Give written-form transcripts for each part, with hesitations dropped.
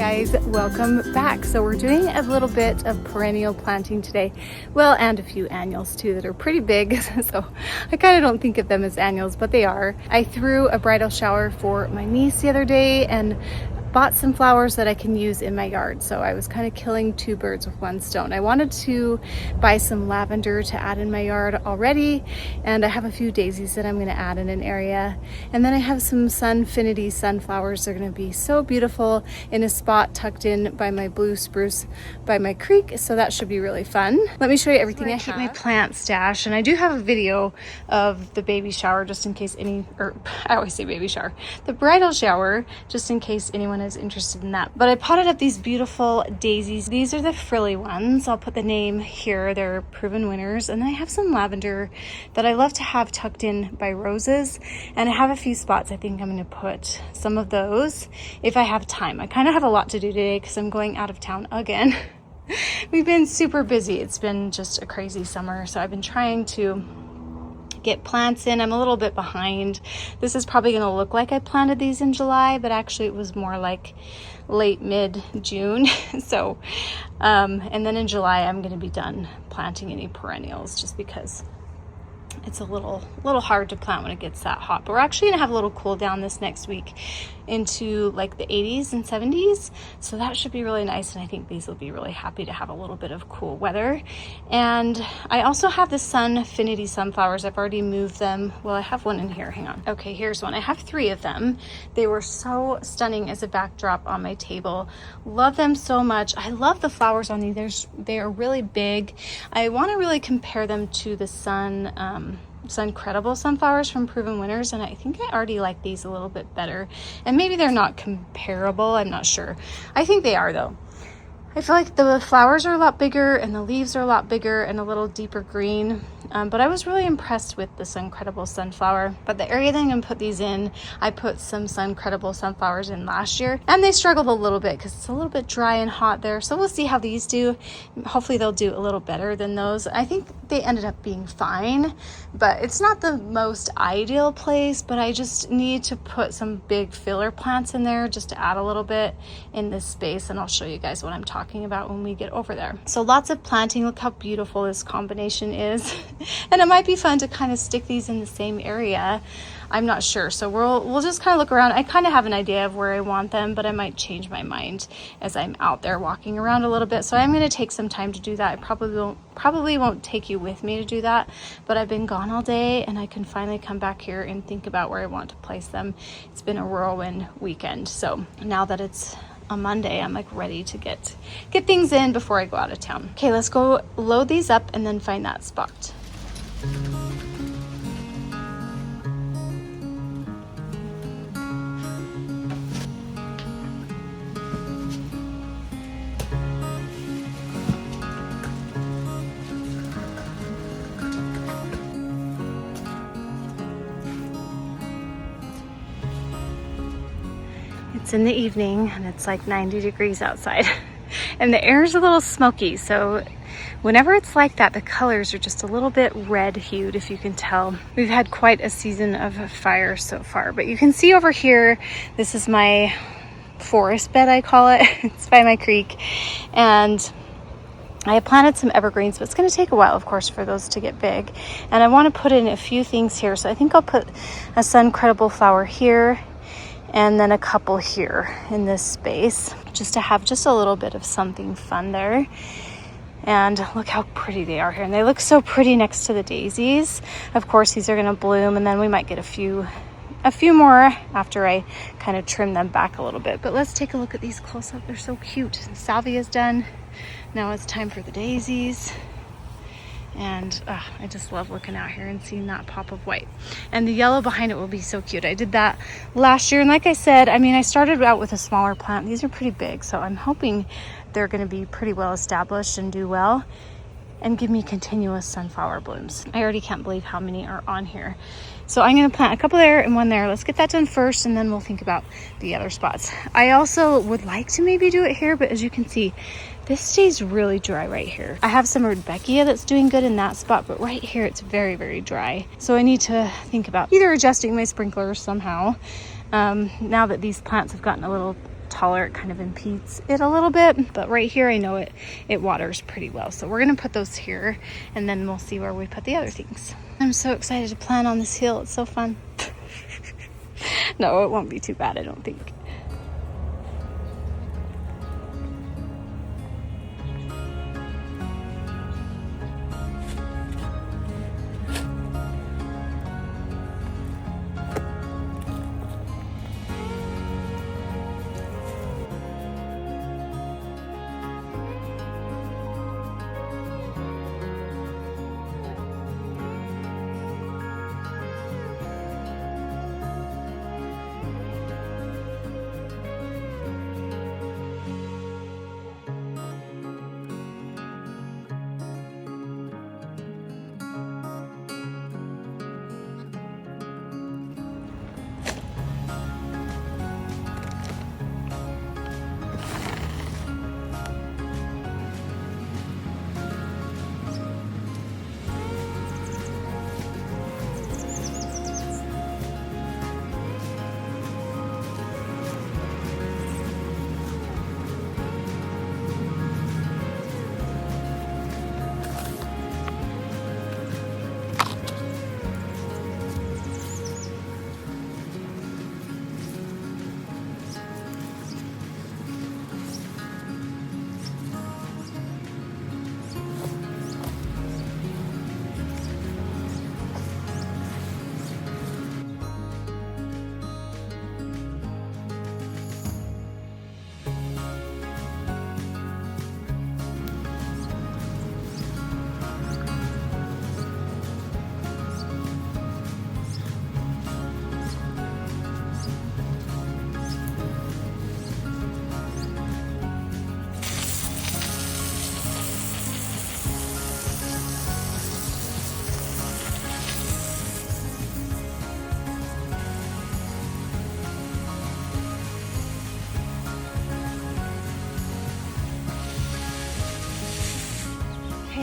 guys, welcome back. So we're doing a little bit of perennial planting today. Well, and a few annuals too that are pretty big. So I kind of don't think of them as annuals, but they are. I threw a bridal shower for my niece the other day and bought some flowers that I can use in my yard. So I was kind of killing two birds with one stone. I wanted to buy some lavender to add in my yard already, and I have a few daisies that I'm going to add in an area. And then I have some Sunfinity sunflowers. They're going to be so beautiful in a spot tucked in by my blue spruce by my creek. So that should be really fun. Let me show you everything I keep my plant stash. And I do have a video of the baby shower just in case I always say baby shower, the bridal shower, just in case anyone is interested in that. But I potted up these beautiful daisies. These are the frilly ones. I'll put the name here. They're proven winners. And then I have some lavender that I love to have tucked in by roses. And I have a few spots I think I'm going to put some of those if I have time. I kind of have a lot to do today because I'm going out of town again. We've been super busy. It's been just a crazy summer. So I've been trying to get plants in. I'm a little bit behind. This is probably going to look like I planted these in July, but actually it was more like late mid-June. So and then in July I'm going to be done planting any perennials just because it's a little hard to plant when it gets that hot. But we're actually gonna have a little cool down this next week into like the 80s and 70s. So that should be really nice. And I think these will be really happy to have a little bit of cool weather. And I also have the Sunfinity sunflowers. I've already moved them. Well, I have one in here. Hang on. Okay, here's one. I have 3 of them. They were so stunning as a backdrop on my table. Love them so much. I love the flowers on these. They are really big. I want to really compare them to the Suncredible sunflowers from Proven Winners, and I think I already like these a little bit better. And maybe they're not comparable, I'm not sure. I think they are though. I feel like the flowers are a lot bigger and the leaves are a lot bigger and a little deeper green. But I was really impressed with the Suncredible sunflower. But the area that I'm going to put these in, I put some Suncredible sunflowers in last year. And they struggled a little bit because it's a little bit dry and hot there. So we'll see how these do. Hopefully they'll do a little better than those. I think they ended up being fine. But it's not the most ideal place. But I just need to put some big filler plants in there just to add a little bit in this space. And I'll show you guys what I'm talking about when we get over there. So lots of planting. Look how beautiful this combination is. And it might be fun to kind of stick these in the same area. I'm not sure. So we'll just kind of look around. I kind of have an idea of where I want them, but I might change my mind as I'm out there walking around a little bit. So I'm going to take some time to do that. I probably won't take you with me to do that, but I've been gone all day and I can finally come back here and think about where I want to place them. It's been a whirlwind weekend. So now that it's on Monday, I'm like ready to get things in before I go out of town. Okay, let's go load these up and then find that spot. It's in the evening and it's like 90 degrees outside and the air is a little smoky. So whenever it's like that, the colors are just a little bit red hued, if you can tell. We've had quite a season of fire so far, but you can see over here, this is my forest bed, I call it. It's by my creek. And I have planted some evergreens, but it's going to take a while, of course, for those to get big. And I want to put in a few things here. So I think I'll put a Suncredible flower here and then a couple here in this space, just to have just a little bit of something fun there. And look how pretty they are here. And they look so pretty next to the daisies. Of course, these are going to bloom, and then we might get a few more after I kind of trim them back a little bit. But let's take a look at these close up. They're so cute. Salvia's done. Now it's time for the daisies. And I just love looking out here and seeing that pop of white. And the yellow behind it will be so cute. I did that last year. And like I said, I mean, I started out with a smaller plant. These are pretty big. So I'm hoping they're going to be pretty well established and do well and give me continuous sunflower blooms. I already can't believe how many are on here. So I'm going to plant a couple there and one there. Let's get that done first, and then we'll think about the other spots. I also would like to maybe do it here, but as you can see, this stays really dry right here. I have some Rudbeckia that's doing good in that spot, but right here it's very, very dry. So I need to think about either adjusting my sprinklers somehow. Now that these plants have gotten a little taller, it kind of impedes it a little bit. But right here, I know it waters pretty well. So we're gonna put those here, and then we'll see where we put the other things. I'm so excited to plant on this hill. It's so fun. No, it won't be too bad, I don't think.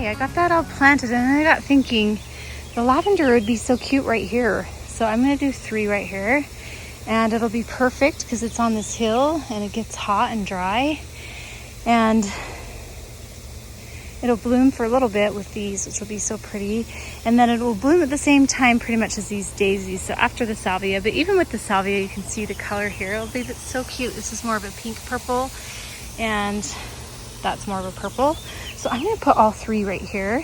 I got that all planted, and then I got thinking the lavender would be so cute right here. So I'm gonna do 3 right here, and it'll be perfect because it's on this hill and it gets hot and dry, and it'll bloom for a little bit with these, which will be so pretty, and then it will bloom at the same time pretty much as these daisies, so after the salvia. But even with the salvia, you can see the color here. It'll be so cute. This is more of a pink purple, and that's more of a purple. So I'm gonna put all 3 right here,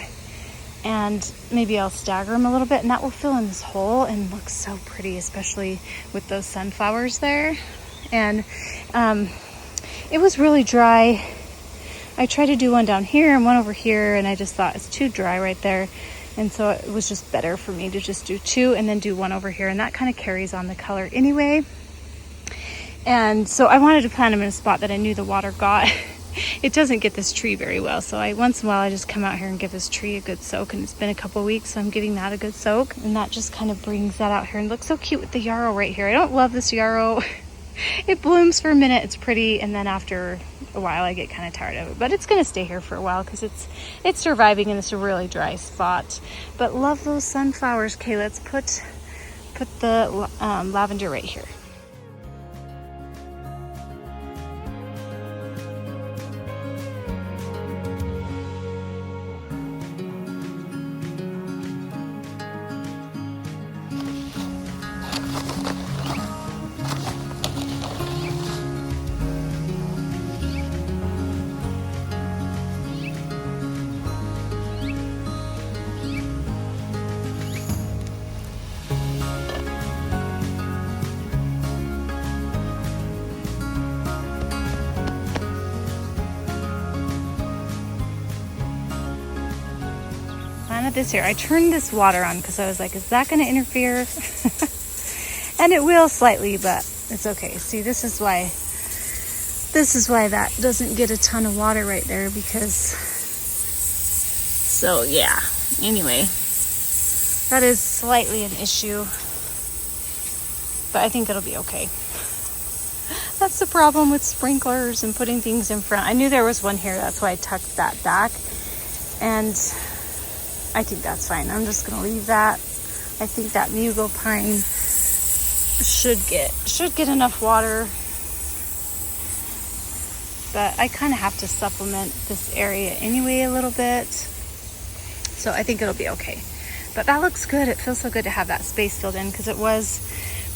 and maybe I'll stagger them a little bit, and that will fill in this hole and look so pretty, especially with those sunflowers there. And it was really dry. I tried to do one down here and one over here, and I just thought it's too dry right there. And so it was just better for me to just do 2 and then do 1 over here, and that kind of carries on the color anyway. And so I wanted to plant them in a spot that I knew the water got. It doesn't get this tree very well, so once in a while I just come out here and give this tree a good soak, and it's been a couple weeks, so I'm giving that a good soak, and that just kind of brings that out here and looks so cute with the yarrow right here. I don't love this yarrow. It blooms for a minute, it's pretty, and then after a while I get kind of tired of it, but it's going to stay here for a while because it's surviving in this really dry spot. But love those sunflowers. Okay, let's put the lavender right here. This here, I turned this water on because I was like, is that going to interfere? And it will slightly, but it's okay. See, this is why that doesn't get a ton of water right there, because, so yeah, anyway, that is slightly an issue, but I think it'll be okay. That's the problem with sprinklers and putting things in front. I knew there was one here, that's why I tucked that back, and I think that's fine. I'm just gonna leave that. I think that mugo pine should get enough water. but I kind of have to supplement this area anyway a little bit. So I think it'll be okay. But that looks good. It feels so good to have that space filled in because it was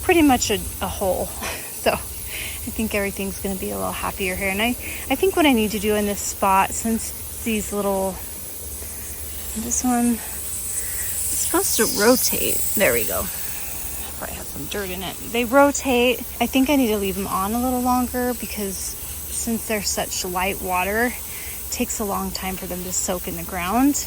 pretty much a hole. So I think everything's going to be a little happier here. And I think what I need to do in this spot, since these little, this one is supposed to rotate. There we go. Probably have some dirt in it. They rotate. I think I need to leave them on a little longer because since they're such light water, it takes a long time for them to soak in the ground.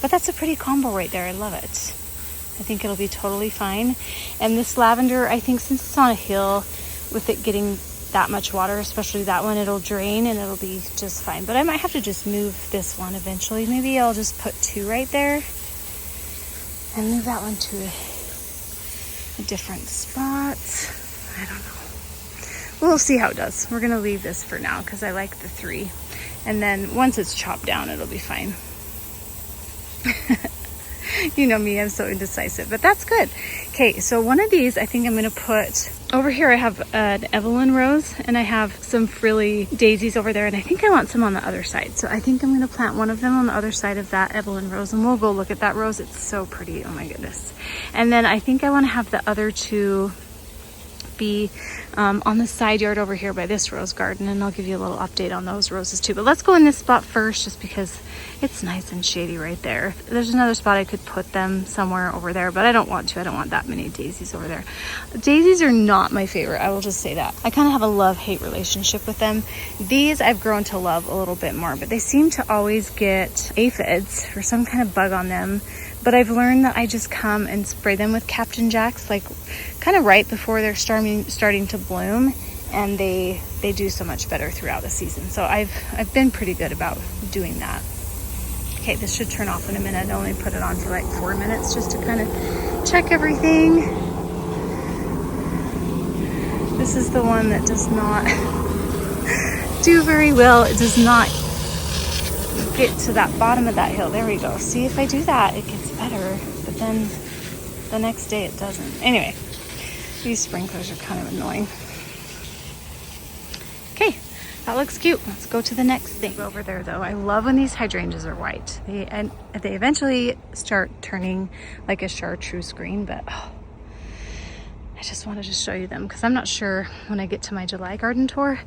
But that's a pretty combo right there. I love it. I think it'll be totally fine. And this lavender, I think since it's on a hill, with it getting that much water, especially that one, it'll drain and it'll be just fine. But I might have to just move this one eventually. Maybe I'll just put 2 right there and move that one to a different spot. I don't know. We'll see how it does. We're gonna leave this for now because I like the 3. And then once it's chopped down, it'll be fine. You know me, I'm so indecisive, but that's good. Okay, so one of these I think I'm going to put over here. I have an Evelyn rose and I have some frilly daisies over there, and I think I want some on the other side. So I think I'm going to plant one of them on the other side of that Evelyn rose, and we'll go look at that rose. It's so pretty. Oh my goodness. And then I think I want to have the other 2 be on the side yard over here by this rose garden, and I'll give you a little update on those roses too. But let's go in this spot first just because it's nice and shady right there. There's another spot I could put them somewhere over there, but I don't want to. I don't want that many daisies over there. Daisies are not my favorite. I will just say that. I kind of have a love-hate relationship with them. These I've grown to love a little bit more, but they seem to always get aphids or some kind of bug on them. But I've learned that I just come and spray them with Captain Jacks, like kind of right before they're starting to bloom, and they do so much better throughout the season. So I've been pretty good about doing that. Okay, this should turn off in a minute. I only put it on for like 4 minutes just to kind of check everything. This is the one that does not do very well. It does not get to that bottom of that hill. There we go. See, if I do that, it gets better, but then the next day it doesn't. Anyway, these sprinklers are kind of annoying. Okay, that looks cute. Let's go to the next thing over there though. I love when these hydrangeas are white. They eventually start turning like a chartreuse green, but I just wanted to show you them because I'm not sure when I get to my July garden tour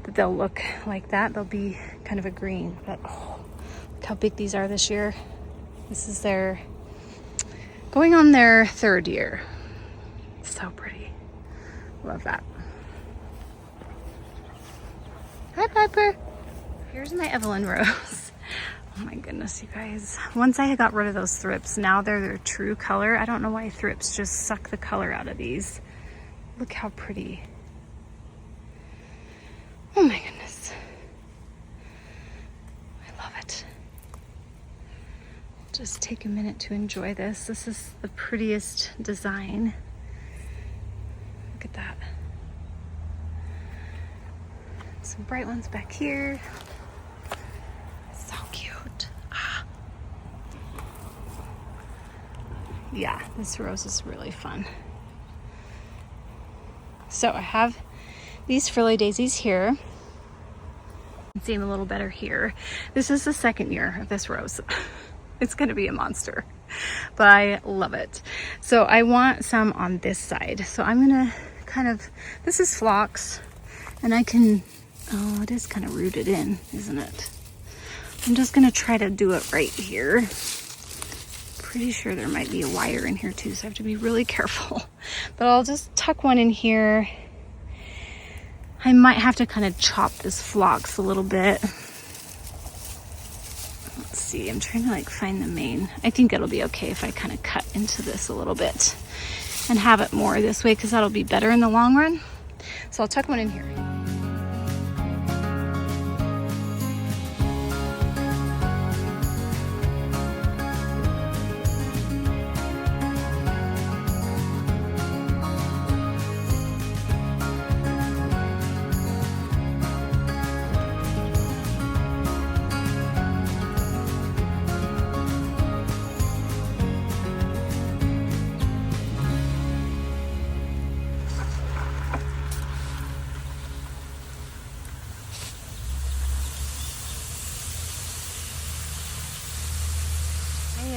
that they'll look like that. They'll be kind of a green, but look how big these are this year. This is going on their 3rd year. So pretty. Love that. Hi, Piper. Here's my Evelyn rose. Oh my goodness, you guys. Once I got rid of those thrips, now they're their true color. I don't know why thrips just suck the color out of these. Look how pretty. Oh my goodness. I love it. Just take a minute to enjoy this. This is the prettiest design. Look at that. Some bright ones back here. So cute. Yeah, this rose is really fun. So I have these frilly daisies here. You can see them a little better here. This is the 2nd year of this rose. It's going to be a monster, but I love it. So I want some on this side. So I'm going to this is phlox, and I can, it is kind of rooted in, isn't it? I'm just going to try to do it right here. Pretty sure there might be a wire in here too, so I have to be really careful. But I'll just tuck one in here. I might have to kind of chop this phlox a little bit. Let's see, I'm trying to find the main. I think it'll be okay if I kind of cut into this a little bit and have it more this way, because that'll be better in the long run. So I'll tuck one in here.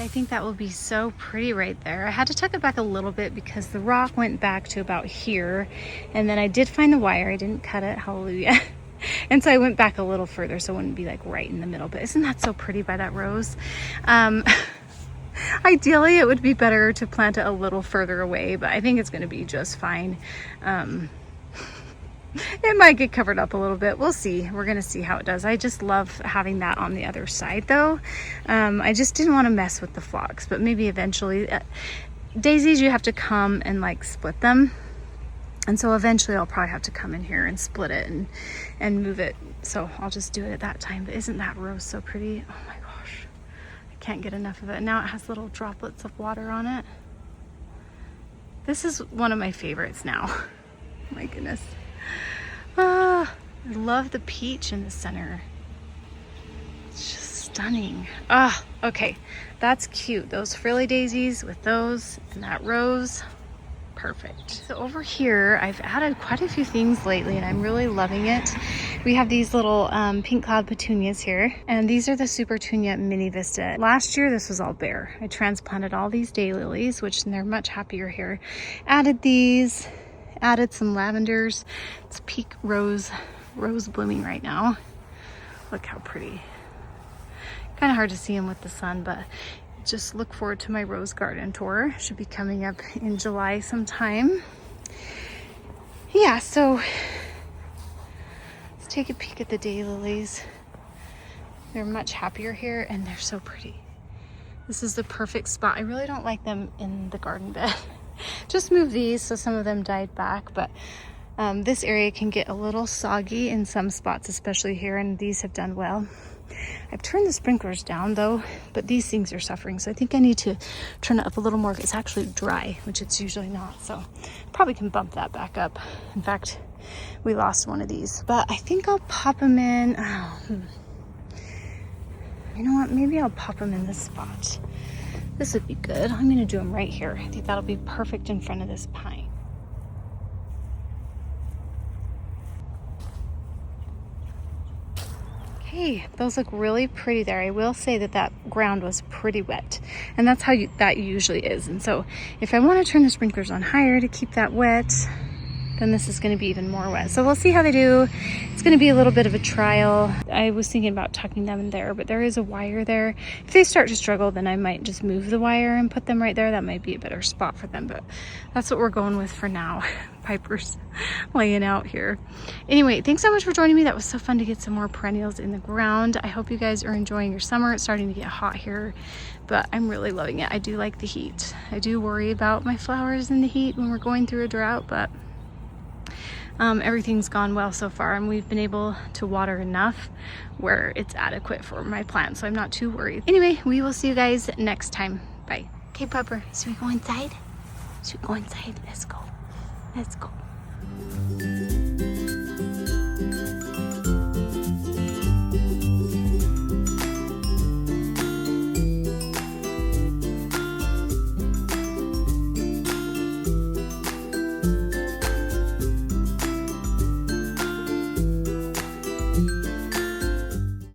I think that will be so pretty right there. I had to tuck it back a little bit because the rock went back to about here. And then I did find the wire. I didn't cut it, hallelujah. And so I went back a little further so it wouldn't be like right in the middle. But isn't that so pretty by that rose? Ideally, it would be better to plant it a little further away, but I think it's going to be just fine. It might get covered up a little bit. We'll see. We're going to see how it does. I just love having that on the other side though. I just didn't want to mess with the phlox, but maybe eventually. Daisies, you have to come and like split them. And so eventually I'll probably have to come in here and split it and move it. So I'll just do it at that time. But isn't that rose so pretty? Oh my gosh. I can't get enough of it. Now it has little droplets of water on it. This is one of my favorites now. My goodness. I love the peach in the center. It's just stunning. Okay. That's cute. Those frilly daisies with those and that rose. Perfect. So over here, I've added quite a few things lately and I'm really loving it. We have these little pink cloud petunias here, and these are the Supertunia Mini Vista. Last year, this was all bare. I transplanted all these daylilies, which they're much happier here. Added these, added some lavenders. It's peak rose blooming right now. Look how pretty. Kind of hard to see them with the sun, but just look forward to my rose garden tour. Should be coming up in July sometime. Yeah, so let's take a peek at the daylilies. They're much happier here and they're so pretty. This is the perfect spot. I really don't like them in the garden bed. Just moved these so some of them died back, but this area can get a little soggy in some spots, especially here, and these have done well. I've turned the sprinklers down though, but these things are suffering. So I think I need to turn it up a little more. It's actually dry, which it's usually not. So probably can bump that back up. In fact, we lost one of these, but I think I'll pop them in. You know what? Maybe I'll pop them in this spot. This would be good. I'm going to do them right here. I think that'll be perfect in front of this pine. Hey, those look really pretty there. I will say that that ground was pretty wet, and that's how that usually is. And so if I want to turn the sprinklers on higher to keep that wet, then this is going to be even more wet. So we'll see how they do. It's going to be a little bit of a trial. I was thinking about tucking them in there, but there is a wire there. If they start to struggle, then I might just move the wire and put them right there. That might be a better spot for them, but that's what we're going with for now. Piper's laying out here. Anyway, thanks so much for joining me. That was so fun to get some more perennials in the ground. I hope you guys are enjoying your summer. It's starting to get hot here, but I'm really loving it. I do like the heat. I do worry about my flowers in the heat when we're going through a drought, but everything's gone well so far, and we've been able to water enough where it's adequate for my plants, so I'm not too worried. Anyway, we will see you guys next time. Bye. Okay, Pupper, should we go inside? Should we go inside? Let's go. Let's go.